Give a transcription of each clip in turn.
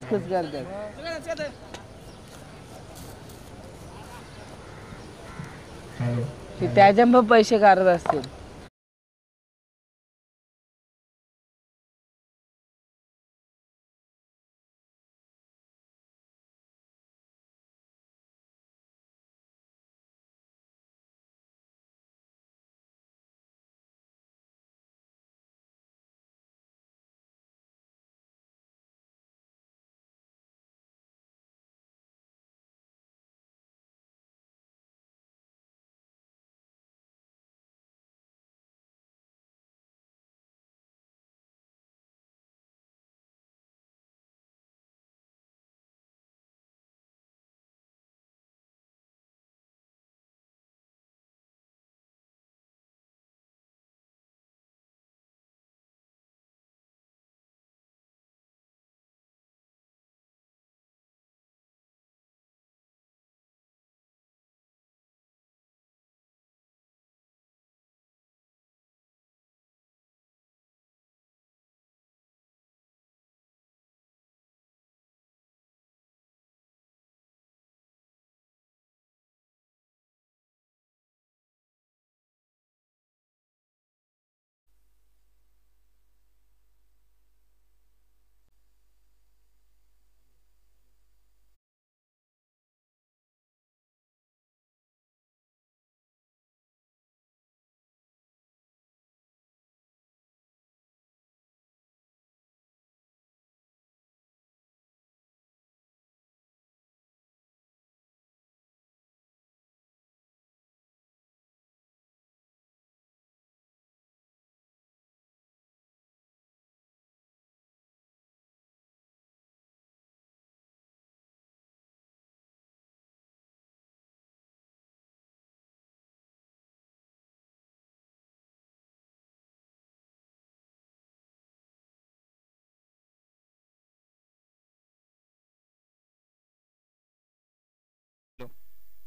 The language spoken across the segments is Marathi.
खुश करतात. ते त्याच्या पण पैसे काढत असतील.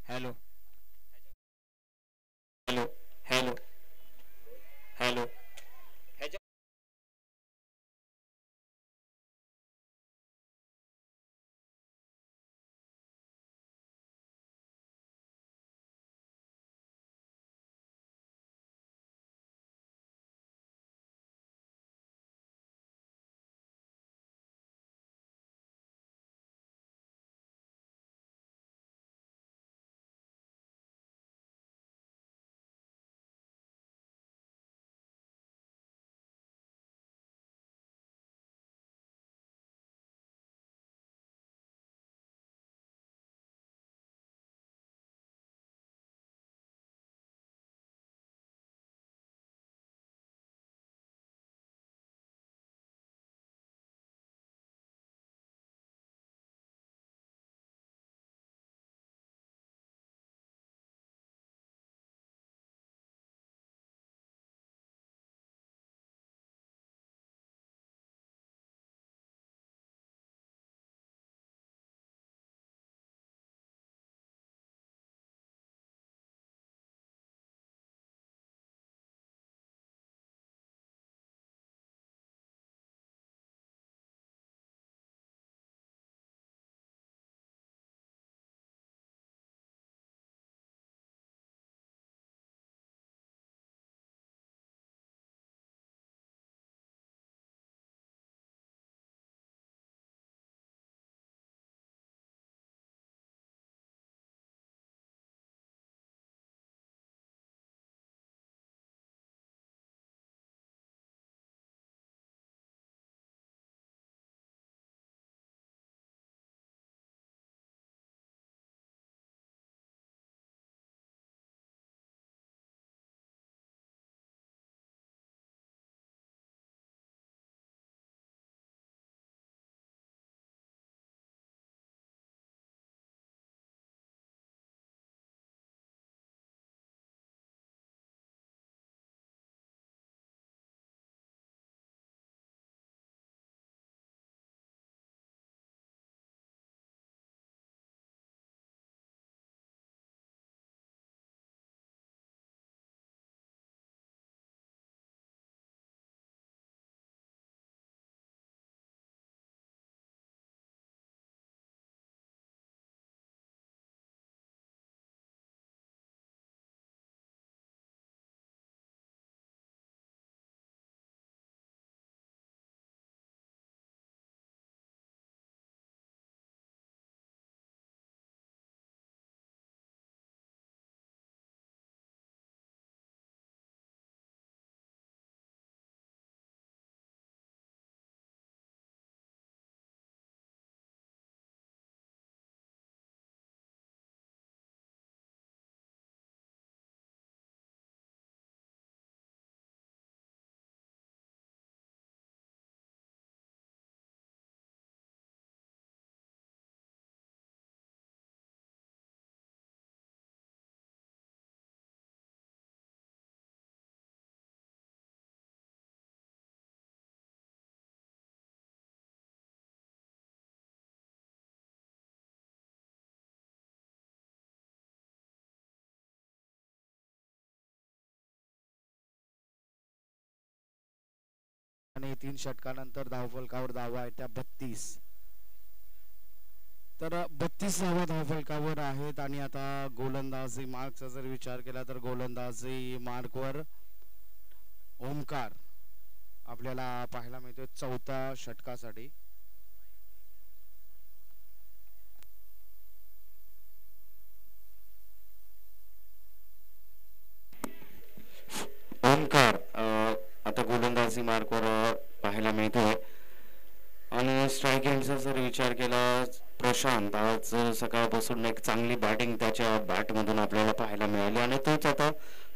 हॅलो हॅलो हॅलो हॅलो आणि 3 षटकानंतर धावफलकावर धावा आहे त्या 32. तर 32 धावा धावफलकावर आहेत आणि आता गोलंदाजी मार्कचा जर विचार केला तर गोलंदाजी मार्कवर ओमकार आपल्याला पाहायला मिळतोय 4थ्या षटकासाठी. ओमकार आता गोलंदाजी मार्कवर पाहायला मिळतोय. आणि स्ट्राईक एंडचा जर विचार केला प्रशांत आज सकाळपासून एक चांगली बॅटिंग त्याच्या बॅटमधून आपल्याला पाहायला मिळाली आणि तोच आता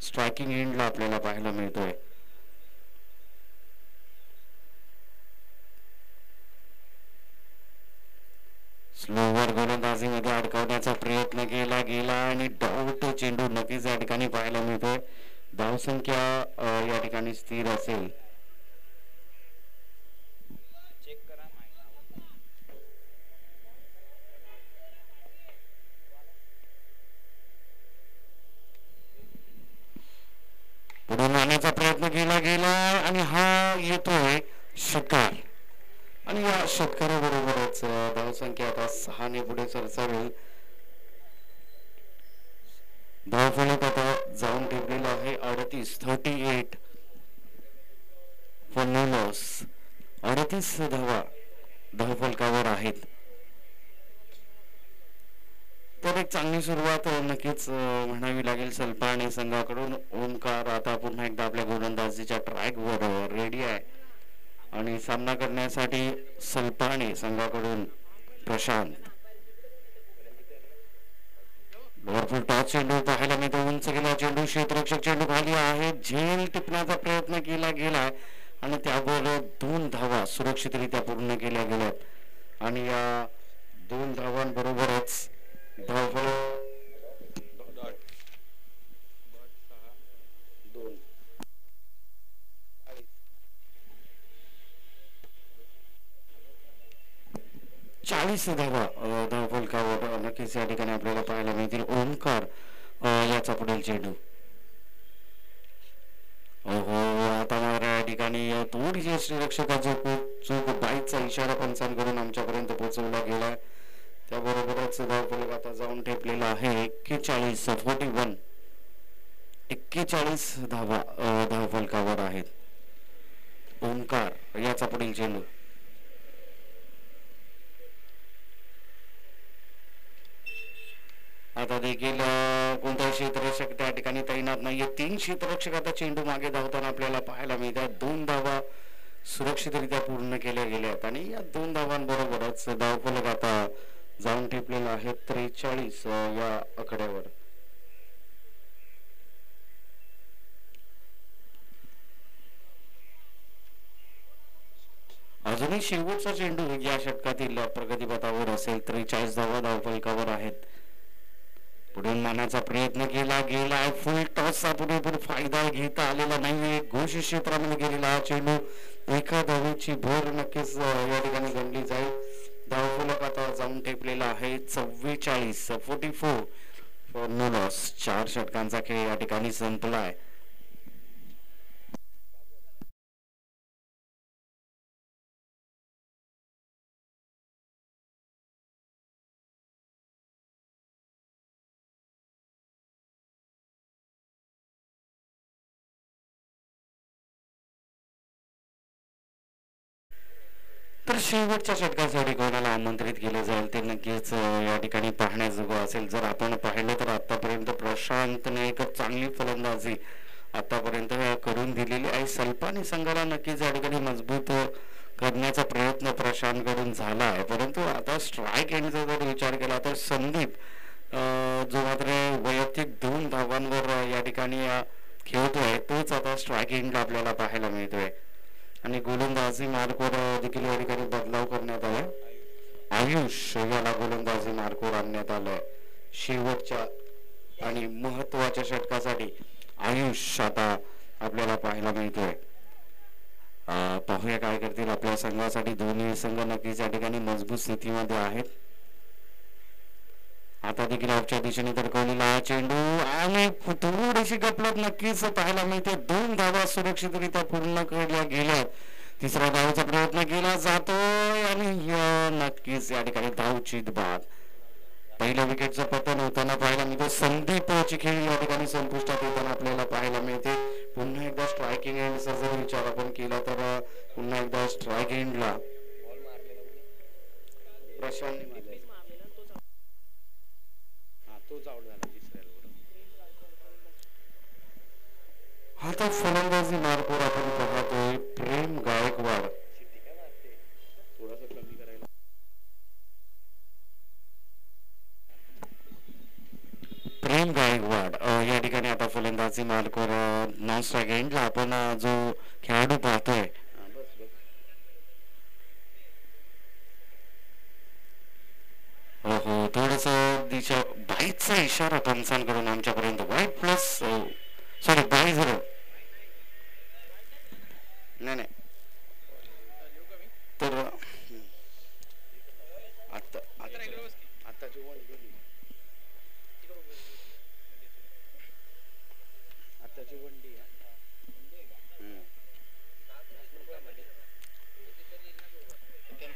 स्ट्रायकिंग एंडला आपल्याला पाहायला मिळतोय. स्लोवर गोलंदाजीमध्ये अडकवण्याचा प्रयत्न केला गेला आणि डाऊट चेंडू नक्कीच या ठिकाणी पाहायला मिळतोय. धावसंख्या या ठिकाणी स्थिर असेल. पुढून आणण्याचा प्रयत्न केला गेला आणि हा येतोय षटकार आणि या षटकाराबरोबरच धावसंख्या आता 6 ने पुढे सरसावेल. धावफलक आता जाऊन ठेवलेला आहे 38 फॉर नो लॉस. 38 धावा धावफलकावर आहेत. तर एक चांगली सुरुवात नक्कीच म्हणावी लागेल सलपाणे संघाकडून. ओमकार आता पुन्हा एकदा आपल्या गोलंदाजीच्या ट्रॅकवर रेडी आहे आणि सामना करण्यासाठी सलपाणे संघाकडून प्रशांत. भरपूर टॉस चेंडू पाहायला मिळतो. उंच गेला चेंडू क्षेत्ररक्षक चेंडू खाली आहे. झेल टिपण्याचा प्रयत्न केला गेला आणि त्याबरोबर 2 धावा सुरक्षितरित्या पूर्ण केल्या गेल्यात आणि या 2 धावांबरोबरच धावफलक 40 धावा धावफलकावर नक्कीच या ठिकाणी आपल्याला पाहायला मिळतील. ओमकार याचा पुढील चेंडू. हो आता मात्र या ठिकाणी थोडीशी यष्टीरक्षकाची चूक बाईकचा इशारा पंचांकडून आमच्यापर्यंत पोहोचवला गेला. त्याबरोबरच धावफलक आता जाऊन ठेपलेला आहे 41 धावा धावफलकावर आहेत. ओमकार याचा पुढील चेंडू. आता देखील कोणताही क्षेत्ररक्षक त्या ठिकाणी तैनात नाहीये. 3 क्षेत्ररक्षक आता चेंडू मागे धावताना आपल्याला पाहायला मिळतात. 2 धावा सुरक्षितरित्या पूर्ण केल्या गेल्यात आणि या 2 धावांबरोबरच धावफलक आता जाऊन ठेपलेला आहे 43 या आकड्यावर. अजूनही शेवटचा चेंडू या षटकातील प्रगतीपथावर असेल. 43 धावा धावफलकावर आहेत. पुढून मारण्याचा प्रयत्न केला गेला. फुल टॉसचा पुरेपूर फायदा घेता आलेला नाहीये. घोष क्षेत्रामध्ये गेलेला हा चेंडू एका धावेची भर नक्कीच या ठिकाणी गणली जाईल. धावफलक आता जाऊन ठेपलेला आहे 44 फॉर नो लॉस. 4 षटकांचा खेळ या ठिकाणी संपलाय. तर शेवटच्या षटकासाठी कोणाला आमंत्रित केले जाईल ते नक्कीच या ठिकाणी पाहण्याजोगं असेल. जर आपण पाहिलं तर आतापर्यंत प्रशांतने एक चांगली फलंदाजी आतापर्यंत करून दिलेली आहे. सलपाने संघाला नक्कीच या ठिकाणी मजबूत करण्याचा प्रयत्न प्रशांतकडून झाला आहे. परंतु आता स्ट्राईक एंडचा जर विचार केला तर संदीप जो मात्र वैयक्तिक 2 धावांवर या ठिकाणी खेळतोय तोच आता स्ट्राईक एंडला आपल्याला पाहायला मिळतोय आणि गोलंदाजी मार्कवर देखील या ठिकाणी बदलाव करण्यात आलाय. आयुष याला गोलंदाजी मार्कवर आणण्यात आलंय. शेवटच्या आणि महत्वाच्या षटकासाठी आयुष आता आपल्याला पाहायला मिळतोय. पाहूया काय करतील आपल्या संघासाठी. दोन्ही संघ नक्कीच या ठिकाणी मजबूत स्थितीमध्ये आहेत. आता देखील आजच्या दिशेने धडकवलेला हा चेंडू आणि थोडीशी गपलत नक्कीच पाहायला मिळते. 2 धावा सुरक्षितरित्या पूर्ण केल्या गेल्यात. तिसऱ्या धावचा प्रयत्न केला जातोय आणि नक्कीच या ठिकाणी धावचीत बाद. पहिल्या विकेटचं पतन होताना पाहायला मिळते. संदीप चिखली या ठिकाणी संपुष्टात येताना आपल्याला पाहायला मिळते. पुन्हा एकदा स्ट्रायकिंग एंडचा जर विचार आपण केला तर पुन्हा एकदा स्ट्राईक एंडला प्रशांत आता फलंदाजी मार्गावर आपण पाहतोय प्रेम गायकवाड. प्रेम गायकवाड या ठिकाणी आता फलंदाजी मार्गावर नॉन स्ट्राईक एंडला आपण जो खेळाडू पाहतोय हो थोडस दिशा बाईचा इशारा पंचांकडून आमच्यापर्यंत वाईट प्लस सॉरी बाई झिरो नाही नाही तर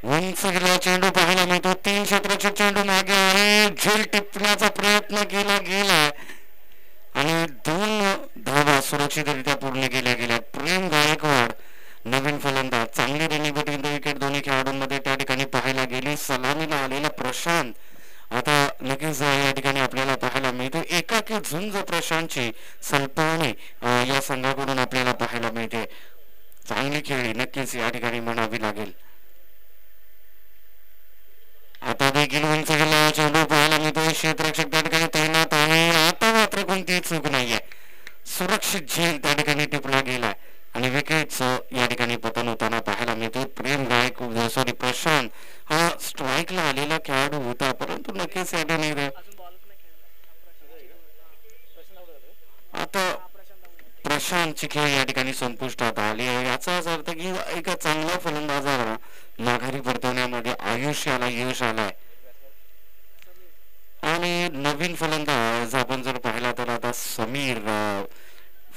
उंच गेला चेंडू पाहायला मिळतो. 3 क्षेत्राचे चेंडू मागे आहे. झेल टिपण्याचा प्रयत्न केला गेला आणि 2 धावा सुरक्षितरित्या पूर्ण केल्या गेल्या. प्रेम गायकवाड नवीन फलंदाज. चांगली रनिंग बिटवीन द विकेट दोन्ही खेळाडूंमध्ये त्या ठिकाणी पाहायला गेली. सलामीला आलेला प्रशांत आता लगेच या ठिकाणी आपल्याला पाहायला मिळतो. एकाकी झुंज प्रशांतची सलपावणी या संघाकडून आपल्याला पाहायला मिळते. चांगली खेळी नक्कीच या ठिकाणी म्हणावी लागेल. आता देखील उंच गेला चेंडू पाहायला मिळतो. क्षेत्ररक्षक त्या ठिकाणी तैनात आहे. आता मात्र कोणतीही चूक नाहीये. सुरक्षित झेल त्या ठिकाणी टिपला गेला आणि विकेट या ठिकाणी पतन होताना पाहायला मिळतो. प्रेम गायकवाड सॉरी प्रशांत हा स्ट्राईकला आलेला खेळाडू होता परंतु नक्कीच या ठिकाणी आता प्रशांतची खेळ या ठिकाणी संपुष्टात आली आहे. याचाच अर्थ की एका चांगल्या फलंदाजाला माघारी परतवण्यामध्ये आयुष्याला यश आलाय. आणि नवीन फलंदाज आपण जर पाहिला तर आता समीर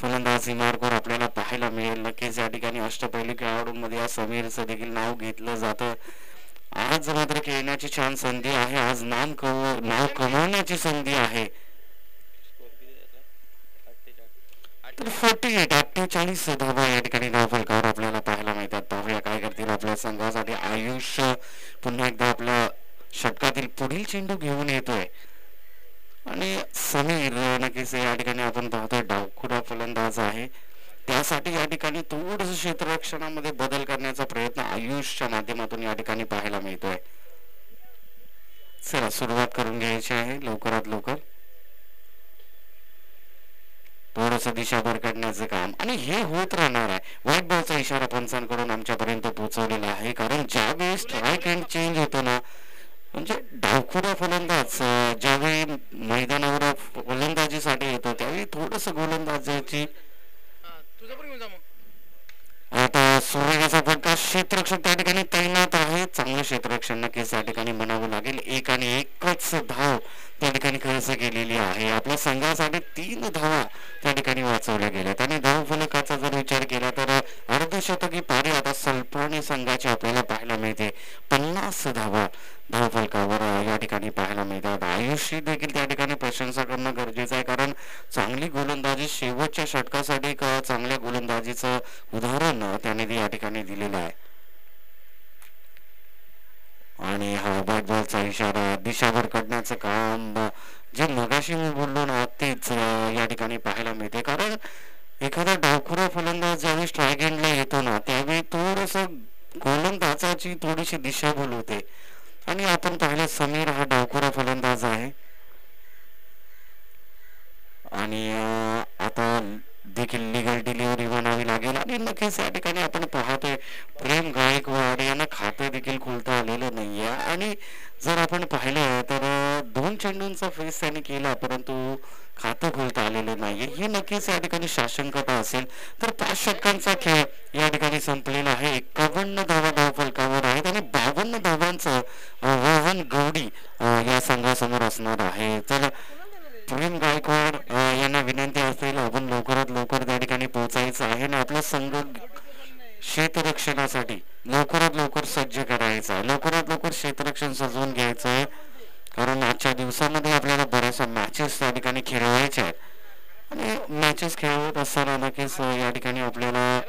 फलंदाजी मार्गावर आपल्याला पाहायला मिळेल. नक्कीच या ठिकाणी अष्टपैलू खेळाडूंमध्ये या समीरचं देखील नाव घेतलं जातं. आज मात्र खेळण्याची छान संधी आहे. आज नाव कमवण्याची संधी आहे. तर 48 धावा या ठिकाणी धावफलकावर आपल्याला पाहायला मिळतात. पाहूया काय करतील आपल्या संघासाठी. आयुष्य पुन्हा एकदा आपल्या षटकातील पुढील चेंडू घेऊन येतोय आणि समीर नक्कीच या ठिकाणी आपण पाहतोय डावखुरा फलंदाज आहे. त्यासाठी या ठिकाणी थोडस क्षेत्ररक्षणामध्ये बदल करण्याचा प्रयत्न आयुषच्या माध्यमातून या ठिकाणी पाहायला मिळतोय. चला सुरुवात करून घ्यायची आहे लवकरात लवकर. थोडस दिशा भरकटण्याचं काम आणि हे होत राहणार आहे. व्हाईट बॉलचा इशारा पंचांकडून आमच्यापर्यंत पोहोचवलेला आहे. कारण ज्यावेळी स्ट्राईक एंड चेंज होतो ना म्हणजे डावखुरा फलंदाज ज्यावेळी मैदानावर फलंदाजीसाठी येतो त्यावेळी थोडस गोलंदाजाची आता सूर्याचा फटका. क्षेत्ररक्षक त्या ठिकाणी तैनात आहे. चांगलं क्षेत्ररक्षण नक्कीच या ठिकाणी म्हणावं लागेल. एक आणि एकच धाव त्या ठिकाणी खर्च केलेली आहे. आपल्या संघासाठी 3 धावा त्या ठिकाणी वाचवल्या गेल्यात आणि धाव फलकाचा जर विचार केला तर अर्धशतकी पारी आता सलपावणी संघाची आपल्याला पाहायला मिळते. 50 धावा धावफलकावर या ठिकाणी पाहायला मिळतात. आयुष्य देखील त्या ठिकाणी प्रशंसा करणं गरजेचं आहे कारण चांगली गोलंदाजी शेवटच्या षटकासाठी एक चांगल्या गोलंदाजीचं उदाहरण त्याने या ठिकाणी दिलेलं आहे. आणि हा बॅट बॉलचा इशारा दिशाभर काढण्याचं काम जे मगाशी मी बोललो ना तेच या ठिकाणी पाहायला मिळते. कारण एखादा डावखुरा फलंदाज ज्यावेळी स्ट्राईक एंडला येतो ना त्यावेळी थोडस गोलंदाजाची थोडीशी दिशाभूल होते आणि आपण पाहिलं समीर हा डावखुरा फलंदाज आहे आणि आता देखील लिगल डिलिव्हरी म्हणावी लागेल. आणि नक्कीच या ठिकाणी आपण पाहतोय प्रेम गायकवाड यांना खातं देखील खोलता आलेलं नाहीये आणि जर आपण पाहिलं तर 2 चेंडूंचा फेस त्याने केला परंतु खातं खोलता आलेलं नाहीये. हे नक्कीच या ठिकाणी शासनकता असेल. तर 5 षटकांचा खेळ या ठिकाणी संपलेला आहे. 51 धावा धावफलकावर आहेत आणि 52 धावांचं आव्हान गौडी या संघासमोर असणार आहे. तर प्रेम गायकवाड यांना विनंती असेल आपण लवकरात लवकर त्या ठिकाणी पोहोचायचं आहे आणि आपला संघ शेतरक्षणासाठी लवकरात लवकर सज्ज करायचं आहे, लवकरात लवकर शेतरक्षण सजवून घ्यायचं आहे. कारण आजच्या दिवसामध्ये आपल्याला बऱ्याचशा मॅचेस त्या ठिकाणी खेळवायच्या आहेत आणि मॅचेस खेळवत असताना नक्कीच या ठिकाणी आपल्याला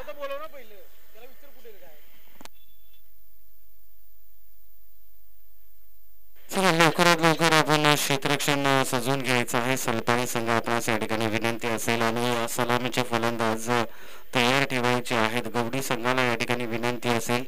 चला लवकरात लवकर आपण क्षेत्ररक्षण सजवून घ्यायचं आहे. सलपाणी संघ आपणास या ठिकाणी विनंती असेल आणि सलामीचे फलंदाज तयार ठेवायचे आहेत. गवडी संघाला या ठिकाणी विनंती असेल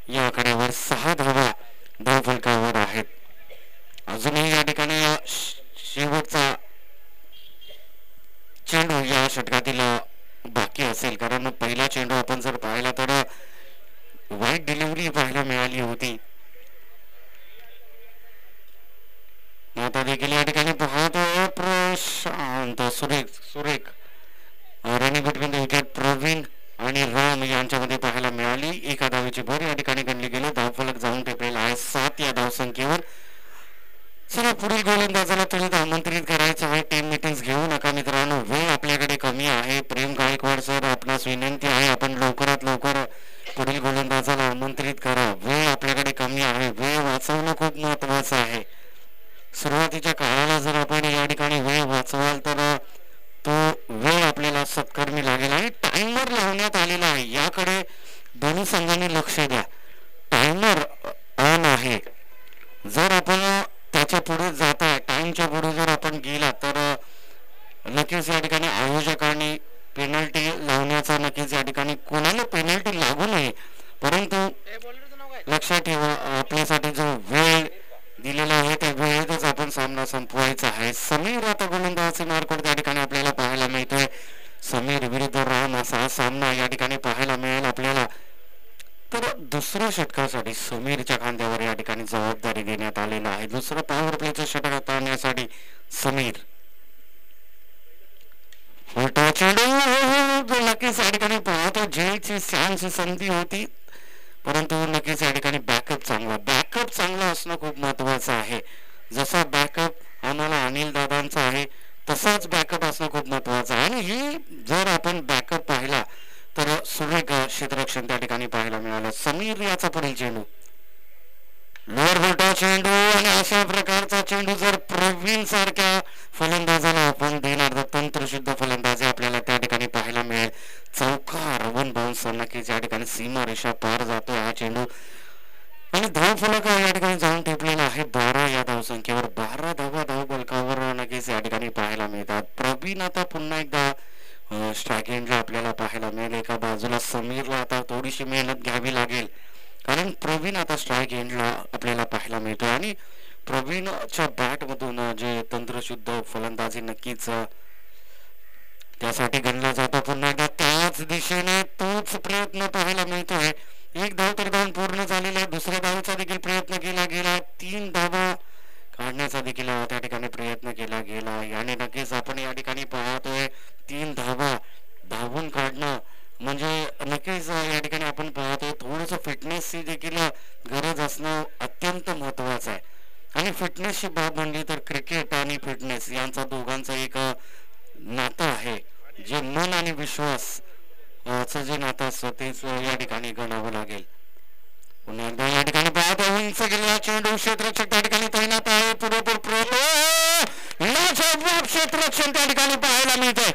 या आकड्यावर 6 धावा धावफलकावर आहेत. अजूनही या ठिकाणी शेवटचा चेंडू या षटकातील बाकी असेल, कारण पहिला चेंडू आपण जर पाहिला तर वाईट डिलिव्हरी पाहायला मिळाली होती. आता देखील या ठिकाणी पाहतो प्रशांत सुरेख running between the wicket Praveen आणि राम यांच्यामध्ये पाहायला मिळाली. एका धावेची भर या ठिकाणी गणली गेली. धावफलक जाऊन टेपलेला आहे 7 या धावसंख्येवर. चला पुढील गोलंदाजाला तुम्ही आमंत्रित करायचं आहे. टीम मीटिंग्स घेऊ नका मित्रांनो, वेळ आपल्याकडे कमी आहे. प्रेम गायकवाड सर, आपणास विनंती आहे आपण लवकरात लवकर पुढील गोलंदाजाला आमंत्रित करा. वेळ आपल्याकडे कमी आहे, वेळ वाचवणं खूप महत्वाचं आहे. सुरुवातीच्या काळाला जर आपण या ठिकाणी वेळ वाचवाल तर तो वेळ आपल्याला सत्कर्मी लागेल. आणि टाइमर लावण्यात आलेला आहे, याकडे दोन्ही संघांनी लक्ष द्या. टाइमर ऑन आहे, जर आपण त्याच्या पुढे जाता टाइमच्या पुढे जर आपण गेला तर नक्कीच या ठिकाणी आयोजकांनी पेनल्टी लावण्याचा, नक्कीच या ठिकाणी कोणाला पेनल्टी लागू नये, परंतु लक्षात ठेवा आपल्यासाठी जो वेळ दिलेला आहे त्या वेळेतच आपण सामना संपवायचा आहे. समीर आता गोलंदाजी मार्कवर त्या ठिकाणी आपल्याला पाहायला मिळतोय. समीर विरुद्ध राम असा सामना या ठिकाणी पाहायला मिळेल आपल्याला. तर दुसऱ्या षटकासाठी समीरच्या खांद्यावर या ठिकाणी जबाबदारी देण्यात आलेला आहे. दुसरं पॉवर प्लेचं षटक हाताळण्यासाठी समीर. नक्कीच या ठिकाणी पाहतो जयची सॅमची संधी होती, परंतु नक्कीच या ठिकाणी बॅकअप चांगला असणं खूप महत्वाचं आहे. जसा बॅकअप आम्हाला अनिल दादांचा आहे तसाच बॅकअप असणं खूप महत्वाचं आहे. आणि ही जर आपण बॅकअप पाहिला तर सुरेख क्षेत्ररक्षण त्या ठिकाणी पाहायला मिळालं. समीर याचा पुढील चेंडू, लोअर बोटा चेंडू, आणि अशा प्रकारचा चेंडू जर प्रवीण सारख्या फलंदाजाला आपण देणार तर तंत्रशुद्ध फलंदाजी आपल्याला त्या ठिकाणी पाहायला मिळेल. चौकार 1 बाउन्स, नक्कीच या ठिकाणी सीमा रेषा पार जातो हा चेंडू. आणि धावफलक या ठिकाणी जाऊन टेपलेला आहे 12 या धावसंख्येवर. 12 धावा धावफलकावर नक्कीच या ठिकाणी पाहायला मिळतात. प्रवीण आता पुन्हा एकदा स्ट्राईक एंडला आपल्याला पाहायला मिळेल. एका बाजूला समीरला आता थोडीशी मेहनत घ्यावी लागेल, कारण प्रवीण आता स्ट्राईक एंडला आपल्याला पाहायला मिळतो. आणि प्रवीणच्या बॅटमधून जे तंत्रशुद्ध फलंदाजी नक्कीच त्यासाठी गणला जातो. पुन्हा एकदा त्याच दिशेने तोच प्रयत्न पाहायला मिळतोय. 1 धाव तर धाव पूर्ण झालेला आहे. दुसऱ्या धावेचा देखील प्रयत्न केला गेला. 3 धावा काढण्याचा देखील त्या ठिकाणी प्रयत्न केला गेला. याने नक्कीच आपण या ठिकाणी पाहतोय 3 धावा धावून काढणं म्हणजे नक्कीच या ठिकाणी आपण पाहतोय थोडंसं फिटनेसची देखील गरज असणं अत्यंत महत्वाचं आहे. आणि फिटनेसची बाब म्हणली तर क्रिकेट आणि फिटनेस यांचा दोघांचा एक नातं आहे, जे मन आणि विश्वास जे नातं असतं तेच या ठिकाणी गणावं लागेल. पुन्हा एकदा या ठिकाणी पाहतो उंच गेलेला चेंडू, क्षेत्ररक्षक त्या ठिकाणी तैनात आहे. पुरेपूर क्षेत्ररक्षण त्या ठिकाणी पाहायला मिळतंय.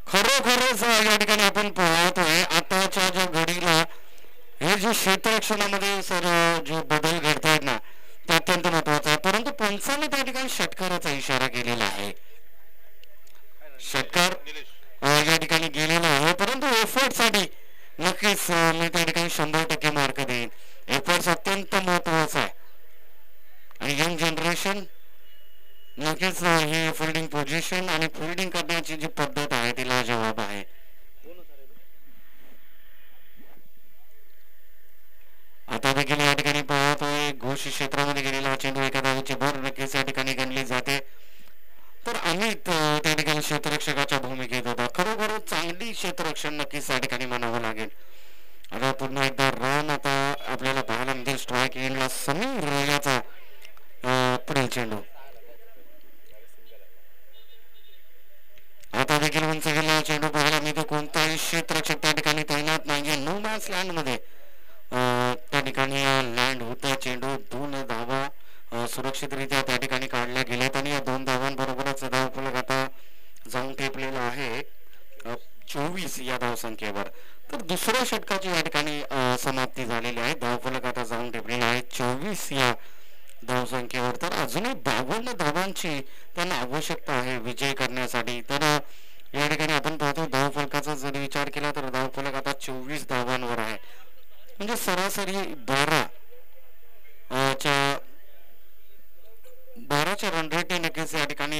खरोखरच या ठिकाणी आपण पाहतोय आताच्या ज्या घडीला हे जे क्षेत्ररक्षणामध्ये सर जे बदल घडतायत ना ते अत्यंत महत्वाचं आहे. परंतु पंचांनी त्या ठिकाणी षटकाराचा इशारा केलेला आहे. षटकार या ठिकाणी गेलेला आहे, परंतु एफर्ट साठी नक्कीच मी त्या ठिकाणी 100% मार्क देईन. एफर्ट्स अत्यंत महत्वाचा आहे. आणि यंग जनरेशन नक्कीच ही फिल्डिंग पोझिशन आणि फिल्डिंग करण्याची जी पद्धत आहे ती लाजवाब आहे. आता देखील या ठिकाणी पाहतोय घोष क्षेत्रामध्ये गेलेला चेंडू, एका धावेची भर नक्कीच या ठिकाणी गणली जाते. तर अमित त्या ठिकाणी क्षेत्ररक्षकाच्या भूमिकेत होता. खरोखर चांगली क्षेत्ररक्षण नक्कीच या ठिकाणी म्हणावं लागेल. आता पुन्हा एकदा रन आता आपल्याला पाहायला मिळतील स्ट्राईक एंडला. समीर याचा पुढील चेंडू, आता देखील उंच गेलेला चेंडू पाहायला मिळतो. कोणताही क्षेत्ररक्षक त्या ठिकाणी तैनात नाहीये. नो मॅच लँड मध्ये त्या ठिकाणी लँड होता चेंडू. 2 धावा सुरक्षितरित्या त्या ठिकाणी काढल्या गेल्यात आणि या 2 धावांबरोबरच धावफलक आता जाऊन टेपलेला आहे 24 या धावसंख्येवर. तर दुसऱ्या षटकाची या ठिकाणी समाप्ती झालेली आहे. धावफलक आता जाऊन टेपलेला आहे 24 या धावसंख्येवर. तर अजूनही 52 धावांची त्यांना आवश्यकता आहे विजय करण्यासाठी. तर या ठिकाणी आपण पाहतो धावफलकाचा जर विचार केला तर धावफलक आता 24 धावांना म्हणजे सरासरी 12च्या रन रेटने नक्कीच या ठिकाणी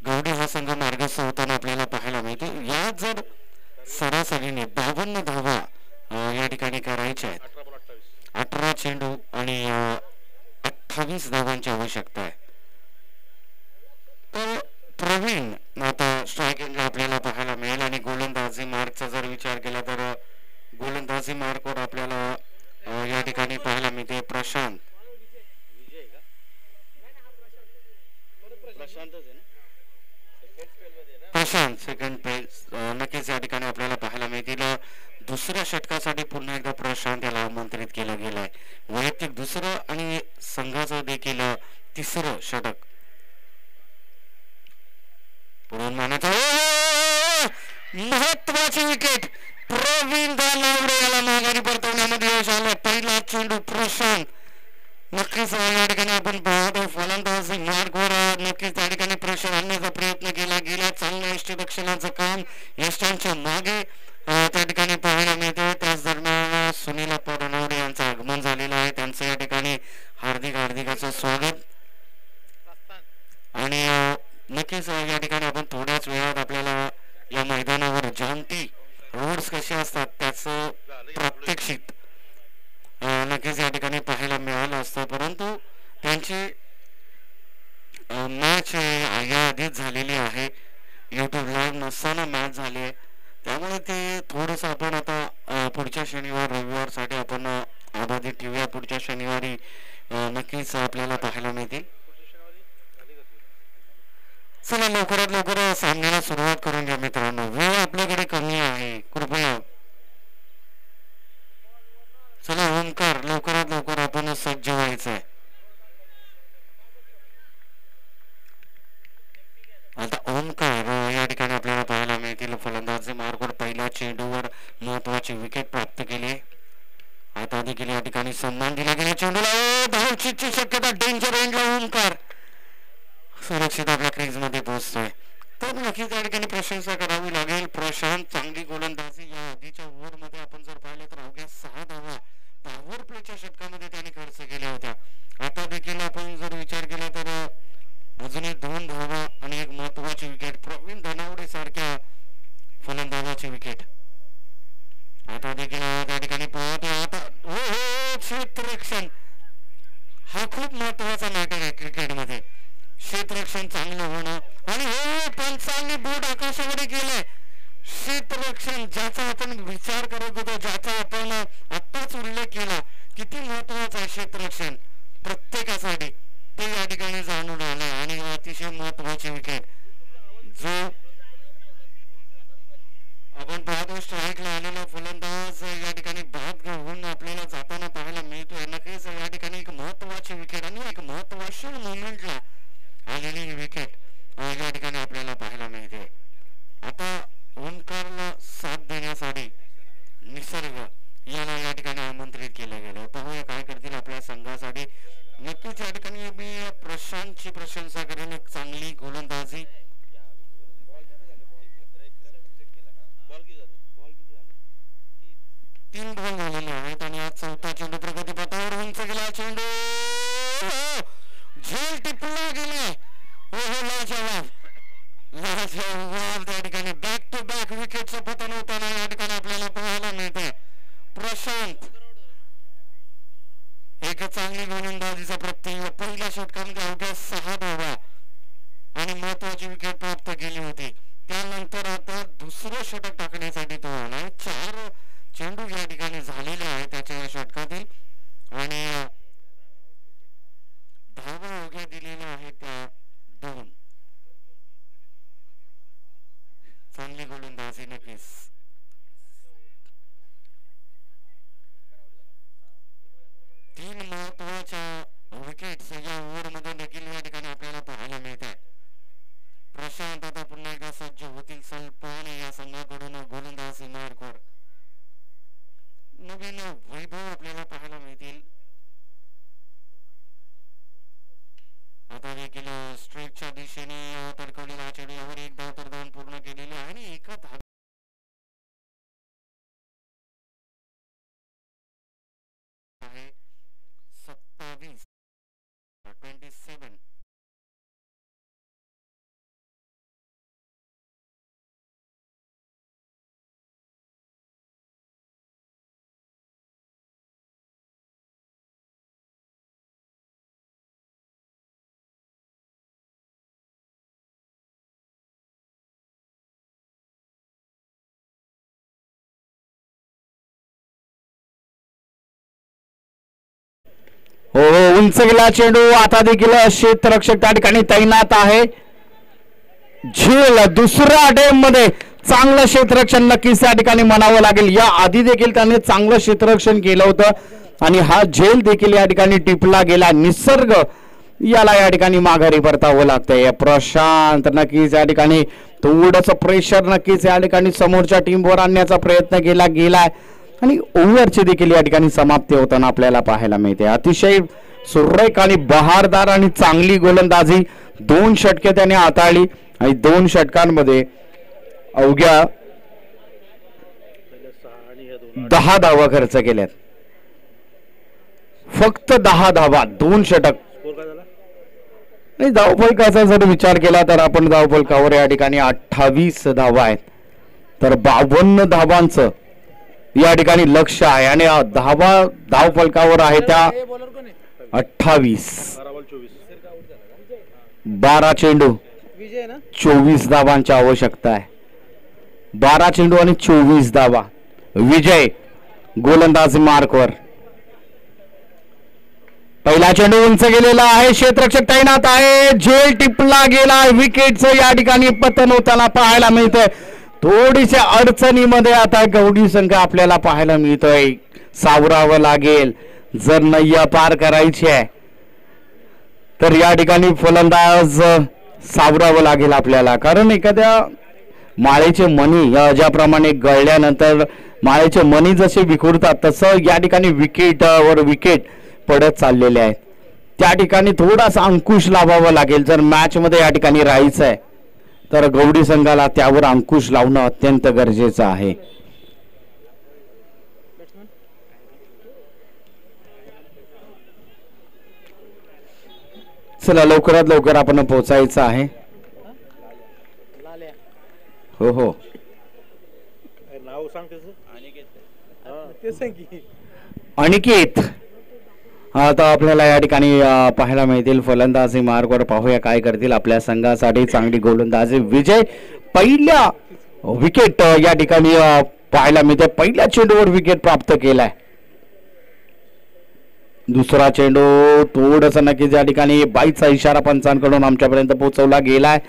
गवडी हा संघ मार्गस्थ होताना आपल्याला पाहायला मिळते. या जर सरासरीने 52 धावा या ठिकाणी करायच्या आहेत. 18 चेंडू आणि 28 धावांची आवश्यकता आहे. तर प्रवीण आता स्ट्रायकिंग आपल्याला पाहायला मिळेल आणि गोलंदाजी मार्कचा जर विचार केला तर गोलंदाजी मार्कवर आपल्याला या ठिकाणी पाहायला मिळते प्रशांत. प्रशांत सेकंड पेस नक्कीच या ठिकाणी आपल्याला पाहायला मिळतील. दुसऱ्या षटकासाठी पुन्हा एकदा प्रशांत याला आमंत्रित केलं गेलं आहे. वैयक्तिक दुसरं आणि संघाचं देखील तिसरं षटक पुढून मानाचा महत्वाची विकेट प्रवीण दानवडे याला माघारी परतवण्यामध्ये यश आलं. पहिला चेंडू प्रशांत नक्कीच या ठिकाणी आपण पाहतो फलंदाजी मार्गवर नक्कीच त्या ठिकाणी प्रेशर आणण्याचा प्रयत्न केला गेला. चांगलं यष्टीरक्षणाचं काम यष्टांच्या मागे त्या ठिकाणी पाहायला मिळते. त्याच दरम्यान सुनील दानवडे यांचं आगमन झालेलं आहे. त्यांचं या ठिकाणी हार्दिक असं स्वागत आणि नक्कीच या ठिकाणी आपण थोड्याच वेळात आपल्याला या मैदानावर जयंती रोड्स कसे असतात त्याचं प्रात्यक्षिक नक्कीच या ठिकाणी पाहायला मिळालं असतं. परंतु त्यांची मॅच या आधीच झालेली आहे. यूट्यूब लाईव्ह नसताना मॅच झाली आहे. त्यामुळे ते थोडंसं आपण आता पुढच्या शनिवार रविवारसाठी आपण आबाधित ठेवूया. पुढच्या शनिवारी नक्कीच आपल्याला पाहायला मिळतील. चला लवकरात लवकर सामन्याला सुरुवात करून घ्या मित्रांनो. वेळ आपल्याकडे कमी आहे कृपया. चला ओमकार लवकरात लवकर आपण सज्ज व्हायचं आहे. आता ओमकार या ठिकाणी आपल्याला पाहायला मिळतील. फलंदाजी मार्गवर पहिल्या चेंडूवर महत्वाची विकेट प्राप्त केली. आता देखील या ठिकाणी सन्मान दिला गेला. चेंडूला धावचीची शक्यता डेंजर एंडला ओमकार सुरक्षित आपल्या क्रीज मध्ये पोहोचतोय. तर नक्कीच या ठिकाणी प्रशंसा करावी लागेल. प्रशांत चांगली गोलंदाजी या आधीच्या ओव्हर मध्ये आपण जर पाहिलं तर अवघ्या 6 धावा पॉवर प्लेच्या षटकामध्ये त्यांनी खर्च केल्या होत्या. आता देखील आपण जर विचार केला तर अजूनही 2 धावा आणि एक महत्वाची विकेट प्रवीण दानवडे सारख्या फलंदाजाची विकेट. आता देखील त्या ठिकाणी पाहतो आता क्षेत्ररक्षण हा खूप महत्वाचा मॅटर आहे क्रिकेटमध्ये. क्षेत्ररक्षण चांगलं होणं आणि पंचांनी बोट आकाशामध्ये केलंय. क्षेत्ररक्षण ज्याचा आपण विचार करत होतो ज्याचा आपण आत्ताच उल्लेख केला किती महत्वाचं आहे क्षेत्ररक्षण प्रत्येकासाठी ते या ठिकाणी जाणून आलंय. आणि अतिशय महत्वाची विकेट जो आपण पाहतो स्ट्राईकला आलेला फलंदाज या ठिकाणी बाद घेऊन आपल्याला जाताना पाहायला मिळतोय. नक्कीच या ठिकाणी एक महत्वाची विकेट आणि एक महत्वाची मोमेंटला आलेली ही विकेट या ठिकाणी आपल्याला पाहायला मिळते. आता ओंकारला साथ देण्यासाठी निसर्ग याला या ठिकाणी आमंत्रित केलं गेलं. पाहूया काय करतील आपल्या संघासाठी. नक्कीच या ठिकाणी मी प्रशांतची प्रशंसा करेन. एक चांगली गोलंदाजी. 3 बॉल झालेले आहेत आणि आज 4था चेंडू प्रगतीपथावर उंच गेला. चेंडू झेल टिपला गेले. लाजवाब त्या ठिकाणी बॅक टू बॅक विकेटचं पतन होताना या ठिकाणी आपल्याला पाहायला मिळते. प्रशांत एक चांगली गोलंदाजीचा प्रत्येक पहिल्या षटकामध्ये अवघ्या 6 धावा आणि महत्वाची विकेट प्राप्त केली होती. त्यानंतर आता दुसरं षटक टाकण्यासाठी तो आला. 4 चेंडू या ठिकाणी झालेले आहे त्याच्या या षटकातील आणि धावा अवघ्या दिलेल्या आहेत त्या 2. चांगली गोलंदाजी नक्कीच. तीन महत्वाच्या विकेट्स या ओव्हर मध्ये देखील या ठिकाणी आपल्याला पाहायला मिळत आहे. प्रशांत आता पुन्हा एकदा सज्ज होतील. सलपाने या संघाकडून गोलंदाजी मार्गवर नवीन वैभव आपल्याला पाहायला मिळतील. आता देखील स्ट्रेकच्या दिशेने तडकवलेला चेंडू यावर 1 धाव तर 2 पूर्ण केलेले आहे आणि एका हो हो, उंच गेला चेंडू. आता देखील क्षेत्ररक्षक त्या ठिकाणी तैनात आहे. झेल दुसऱ्या अटेम्प्ट मध्ये चांगलं क्षेत्ररक्षण नक्कीच त्या ठिकाणी म्हणावं लागेल. या आधी देखील त्याने चांगलं क्षेत्ररक्षण केलं होतं आणि हा झेल देखील या ठिकाणी टिपला गेला. निसर्ग याला या ठिकाणी माघारी परतावं लागतंय. प्रशांत नक्कीच या ठिकाणी थोडंच प्रेशर नक्कीच या ठिकाणी समोरच्या टीमवर आणण्याचा प्रयत्न केला गेलाय आणि ओव्हरची देखील या ठिकाणी समाप्ती होताना आपल्याला पाहायला मिळते. अतिशय सुरेख आणि बहारदार आणि चांगली गोलंदाजी. 2 षटके त्याने हाताळली आणि 2 षटकांमध्ये अवघ्या 10 धावा खर्च केल्यात. फक्त 10 धावा 2 षटक. धावफलकाचा जर विचार केला तर आपण धावफलकावर या ठिकाणी 28 धावा आहेत. तर 52 धावांचं या ठिकाणी लक्ष आहे आणि धावफलकावर आहे त्या 28. 12 चेंडू 24 धावांची आवश्यकता आहे. 12 चेंडू आणि 24 धावा. विजय गोलंदाज मार्कवर. पहिला चेंडू उंच गेलेला आहे. क्षेत्ररक्षक तैनात आहे. झेल टिपला गेला. विकेटचं या ठिकाणी पतन होताना पाहायला मिळतंय. थोडीशा अडचणीमध्ये आता गौडी संघ आपल्याला पाहायला मिळतोय. सावरावं लागेल जर नय्या पार करायची आहे तर या ठिकाणी फलंदाज सावरावं लागेल आपल्याला. कारण एखाद्या माळेचे मणी ज्याप्रमाणे गळल्यानंतर माळेचे मणी जसे विखुरतात तसं या ठिकाणी विकेटवर विकेट पडत चाललेले आहेत. त्या ठिकाणी थोडासा अंकुश लावावा लागेल जर मॅच मध्ये या ठिकाणी राहायचं आहे तर गौडी संघाला त्यावर अंकुश लावणं अत्यंत गरजेचं आहे. चला लवकरात लवकर आपण पोहोचायचं आहे. हो हो, नाव सांग अनिकेत. आता आपल्याला या ठिकाणी पाहायला मिळतील फलंदाजी मार्गवर. पाहूया काय करतील आपल्या संघासाठी. चांगली गोलंदाजी. विजय पहिल्या विकेट या ठिकाणी पाहायला मिळते. पहिल्या चेंडूवर विकेट प्राप्त केलाय. दुसरा चेंडू थोडंसं नक्कीच या ठिकाणी बाईचा इशारा पंचांकडून आमच्यापर्यंत पोहोचवला गेलाय.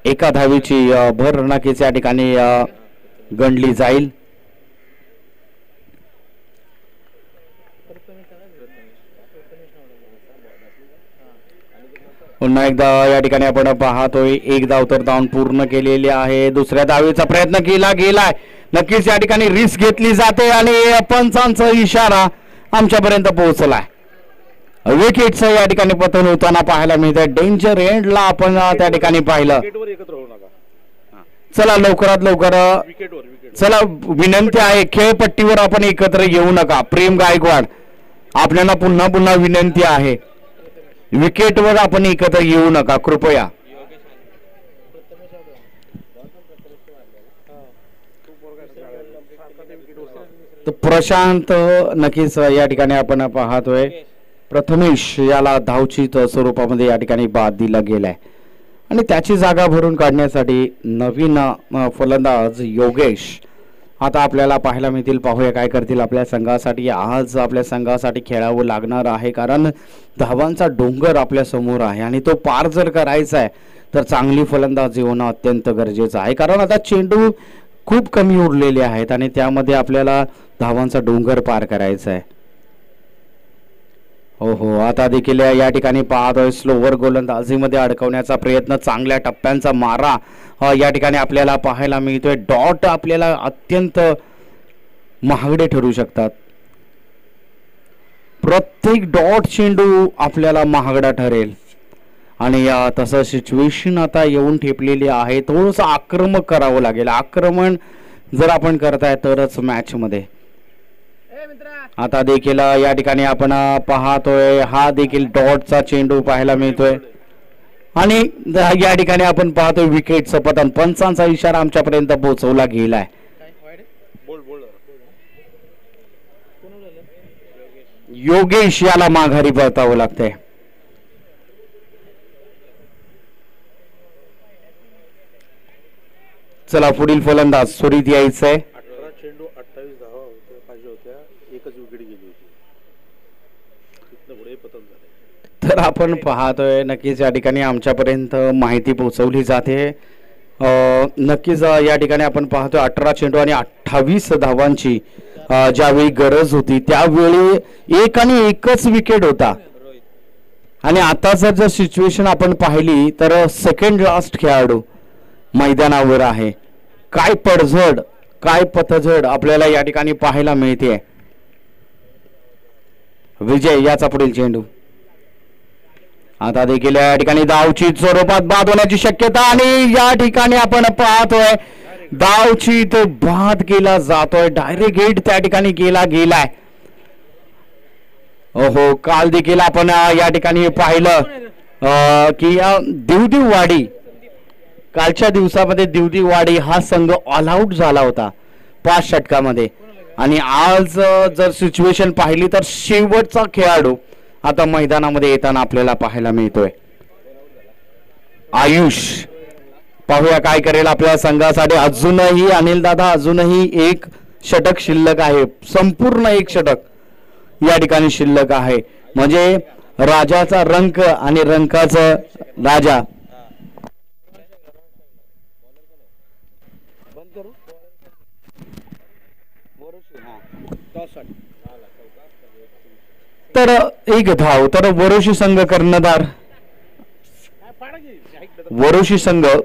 एका धावेची भर नक्कीच या ठिकाणी गणली जाईल. पुन्हा एकदा या ठिकाणी आपण पाहतोय 1 धाव तर धावून पूर्ण केलेली आहे. दुसऱ्या धावेचा प्रयत्न केला गेलाय. नक्कीच या ठिकाणी रिस्क घेतली जाते आणि पंचांचा इशारा आमच्यापर्यंत पोहोचलाय. विकेटचं या ठिकाणी पतन होताना पाहायला मिळतंय. डेंजर एंडला आपण त्या ठिकाणी पाहिलं. चला लवकरात लवकर. चला विनंती आहे खेळपट्टीवर आपण एकत्र येऊ नका. प्रेम गायकवाड आपल्याला पुन्हा पुन्हा विनंती आहे विकेटवर आपण एकत्र येऊ नका कृपया. तर प्रशांत नक्कीच या ठिकाणी आपण पाहतोय. प्रथमेश याला धावचित स्वरूपामध्ये या ठिकाणी बाद दिला गेलाय आणि त्याची जागा भरून काढण्यासाठी नवीन फलंदाज योगेश आता आपल्याला पाहायला मिळतील. पाहूया काय करतील आपल्या संघासाठी. आज आपल्या संघासाठी खेळावं लागणार आहे कारण धावांचा डोंगर आपल्या समोर आहे आणि तो पार जर करायचा आहे तर चांगली फलंदाजी होणं अत्यंत गरजेचं आहे. कारण आता चेंडू खूप कमी उरलेले आहेत आणि त्यामध्ये आपल्याला धावांचा डोंगर पार करायचा आहे. हो हो, आता देखील या ठिकाणी पाहतोय स्लोवर गोलंदाजीमध्ये अडकवण्याचा प्रयत्न. चांगल्या टप्प्यांचा मारा या ठिकाणी आपल्याला पाहायला मिळतोय. डॉट आपल्याला अत्यंत महागडे ठरू शकतात. प्रत्येक डॉट चेंडू आपल्याला महागडा ठरेल आणि तसं सिच्युएशन आता येऊन ठेपलेली आहे. थोडंसं आक्रमक करावं लागेल. आक्रमण जर आपण करताय तरच मॅच मध्ये. आता देखील या ठिकाणी आपण पाहतोय हा देखील डॉटचा चेंडू पाहायला मिळतोय आणि या ठिकाणी आपण पाहतोय विकेटचं पतन. पंचांचा इशारा आमच्यापर्यंत पोहोचवला गेलाय. योगेश याला माघारी परतावं लागतंय. चला पुढील फलंदाज सुरीत यायचंय. 18 चेंडू 28 धावा पाहिजे होत्या. एकच विकेट गेली होती. पुढे पतन झाले. तर आपण पाहतोय नक्कीच या ठिकाणी आमच्यापर्यंत माहिती पोहोचवली जाते. नक्कीच या ठिकाणी आपण पाहतोय 18 चेंडू आणि 28 धावांची ज्यावेळी गरज होती त्यावेळी एक आणि एकच विकेट होता. आणि आता जर सिच्युएशन आपण पाहिली तर सेकंड लास्ट खेळाडू मैदानावर आहे. काय पडझड काय पतझड आपल्याला या ठिकाणी पाहायला मिळते. विजय याचा पुढील चेंडू आता देखील या ठिकाणी धावची स्वरूपात बाद होण्याची शक्यता आणि या ठिकाणी आपण पाहतोय धावची तो बाद केला जातोय. डायरेक्ट हिट त्या ठिकाणी केला गेलाय. हो काल देखील आपण या ठिकाणी पाहिलं की दिवदिववाडी कालच्या दिवसामध्ये दिवदिववाडी हा संघ ऑल आउट झाला होता 5 षटकामध्ये. आणि आज जर सिच्युएशन पाहिली तर शेवटचा खेळाडू आता मैदानामध्ये येताना आपल्याला पाहायला मिळतोय. आयुष पाहूया काय करेल आपल्या संघासाठी. अजूनही अनिल दादा अजूनही एक षटक शिल्लक आहे. संपूर्ण एक षटक या ठिकाणी शिल्लक आहे. म्हणजे राजाचा रंक आणि रंकाचा राजा. तर एक धाव तर वरोशी संघ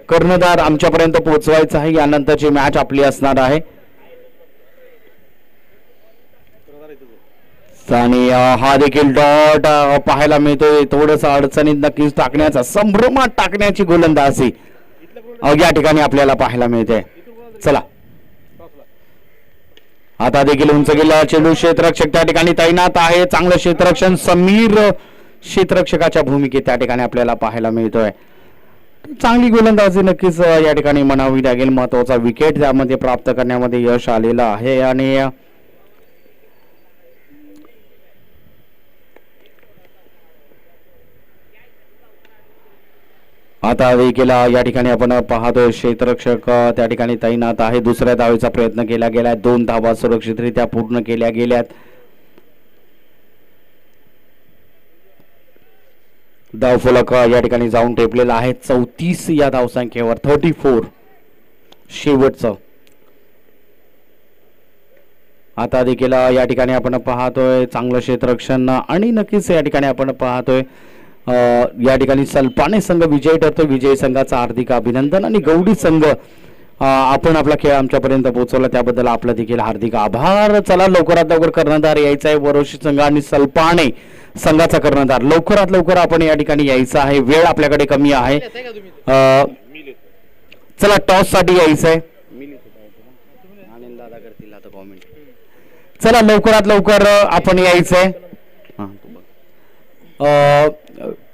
कर्णधार आमच्यापर्यंत पोहोचवायचा आहे. यानंतरची मॅच आपली असणार आहे. आणि हा देखील डॉट पाहायला मिळतोय. थोडस अडचणीत नक्कीच टाकण्याचा संभ्रमात टाकण्याची गोलंदाजी या ठिकाणी आपल्याला पाहायला मिळते. चला आता देखील उंच गेला चेंडू. क्षेत्ररक्षक त्या ठिकाणी तैनात आहे. चांगलं क्षेत्ररक्षण समीर क्षेत्ररक्षकाच्या भूमिकेत त्या ठिकाणी आपल्याला पाहायला मिळतोय. चांगली गोलंदाजी नक्कीच या ठिकाणी म्हणावी लागेल. महत्वाचा विकेट त्यामध्ये प्राप्त करण्यामध्ये यश आलेलं आहे. आणि आता देखील या ठिकाणी आपण पाहतोय क्षेत्ररक्षक त्या ठिकाणी तैनात आहे. दुसऱ्या धावेचा प्रयत्न केला गेला. 2 धावा सुरक्षितरित्या पूर्ण केल्या गेल्यात. धावफलक या ठिकाणी जाऊन टेपलेला आहे 34 या धावसंख्येवर. 34 शेवटचं. आता देखील या ठिकाणी आपण पाहतोय चांगलं क्षेत्ररक्षण आणि नक्कीच या ठिकाणी आपण पाहतोय या ठिकाणी सलपाने संघ विजय ठरतो. विजय संघाचा हार्दिक अभिनंदन. आणि गौडी संघ आपण आपला खेळ आमच्यापर्यंत पोहोचवला त्याबद्दल आपलं देखील हार्दिक आभार. चला लवकरात लवकर कर्णधार यायचा आहे. वरोशी संघ आणि सलपाने संघाचा कर्णधार लवकरात लवकर आपण या ठिकाणी यायचं आहे. वेळ आपल्याकडे कमी आहे. चला टॉस साठी यायचं आहे. चला लवकरात लवकर आपण यायचंय.